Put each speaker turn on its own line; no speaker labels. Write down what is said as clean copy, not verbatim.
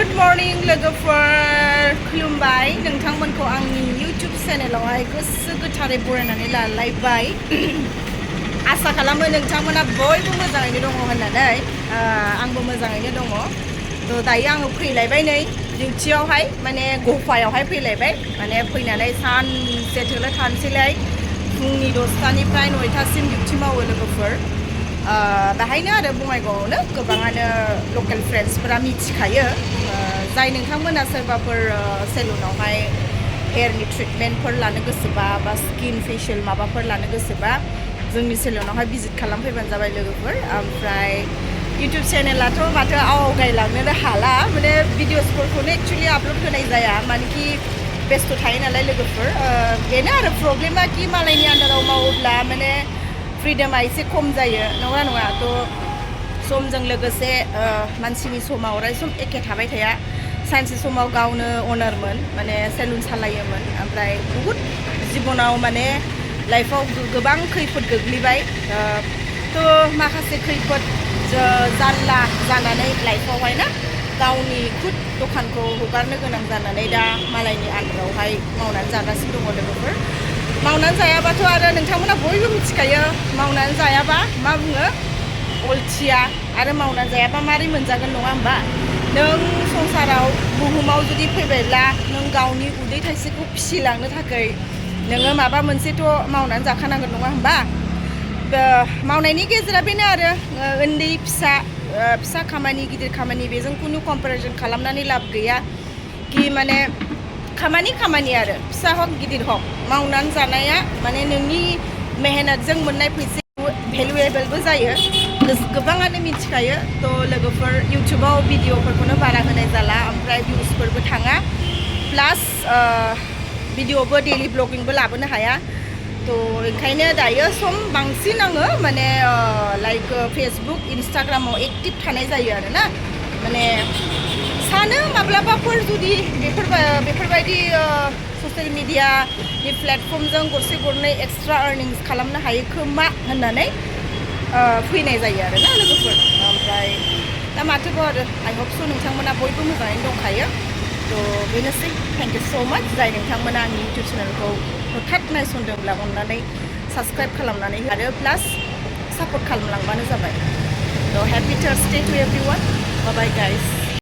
Good morning लोगोफोर खुलुमबाय नोंथांमोनखौ आंनि YouTube चेनेलावहाय गोसो गोथारै बरायनानै लालायबाय आसा खालामो नोंथांमोना बयबो मोजाङैनो दङ होननानै आंबो मोजाङैनो दङ थ' दायो आङो फैलायबाय नै डिउटियावहाय माने गफायावहाय फैलायबाय माने फैनानै सानसे थोलो थानोसैलाय फुंनि 10टानिफ्राय 9टासिम डिउटि मावो लोगोफोर बाहायनो आरो बङाइगावआवनो गोबाङानो लकेल फ्रेन्ड्सफोरा मिथिखायो जाय नोंथांमोना सोरबाफोर सेलुनावहाय हेयारनि ट्रिटमेन्टफोर लानो गोसोबा बा स्किन फेशियल माबाफोर लानो गोसोबा जोंनि सेलुनावहाय भिजिट खालामफैबानो जाबाय लोगोफोर ओमफ्राय इउटिउब चेनेलाथ' माथो आवगायलांनो हाला माने भिडिअसफोरखौनो एक्चुअलि आपल'ड होनाय जाया मानोखि बेस्थ' थायो नालाय लोगोफोर बेनो आरो प्रब्लेमा कि मालायनि आन्दाराव मावोब्ला माने फ्रिडमा एसे खम जायो नङा नङा थ' समजों लोगोसे मानसिनि समा अराय सम एखे थाबाय थाया सानसे समाव गावनो अनारमोन माने सेलुन सालायोमोन ओमफ्राय बहुद जिबनाव माने लाइफआव गोबां खैफोद गोग्लैबाय थ' माखासे खैफोद जारला जानानै लाइफआवहाय ना गावनि खुद दखानखौ हगारनो गोनां जानानै दा मालायनि आन्दारावहाय मावनानै जागासिनो दङ लोगोफोर मावनानै जायाबाथ' आरो नोंथांमोना बयबो मिथिखायो मावनानै जायाबा मा बुङो अलथिया आरो मावनानै जायाबा मारै मोनजागोन नङा होमबा नों संसाराव बुहुमाव जुदि फैबायब्ला नों गावनि उदै थाइसेखौ फिसिलांनो थाखाय नोङो माबा मोनसेथ' मावनानै जाखानांगोन नङा होमबा मावनायनि गेजेरा बेनो आरो उन्दै फिसा खामानि गिदिर खामानि बेजों खुनु कम्पेरिजन खालामनानै लाब गैया कि माने खामानि आरो फिसा हक गिदिर हक मावनानै जानाया माने नोंनि मेहनतजों मोननाय फैसा भेलुएबलबो जायो गोबाङानो मिथिखायो थ' लोगोफोर इउटुबाव भिडिअफोरखौनो बारा होनाय जाला ओमफ्राय भिउसफोरबो थाङा प्लास भिडिअबो डेलि ब्लगिंबो लाबोनो हाया थ' ओंखायनो दायो सम बांसिन आङो माने लाइक फेसबुक इन्सटाग्रामाव एक्टिभ थानाय जायो आरो ना माने सानो माब्लाबाफोर जुदि बेफोरबायदि ससियेल मिडियानि प्लेटफर्मजों गरसे गरनै एक्सट्रा आर्निंस खालामनो हायो खोमा होननानै फैनाय जायो आरो ना लोगोफोर ओमफ्राय दा माथोबाव आरो आइ हप स' नोंथांमोना बयबो मोजाङैनो दंखायो थ' बेनोसै थेंक इउ स' माच जाय नोंथांमोना आंनि इउटुब चेनेलखौ हथात नायसनदोंब्ला अननानै साबस्क्राइब खालामनानै आरो प्लास सापर्ट खालामलांबानो जाबाय थ' हेपि थार्सडे टु एभ्रिवान बाय बाय गाइस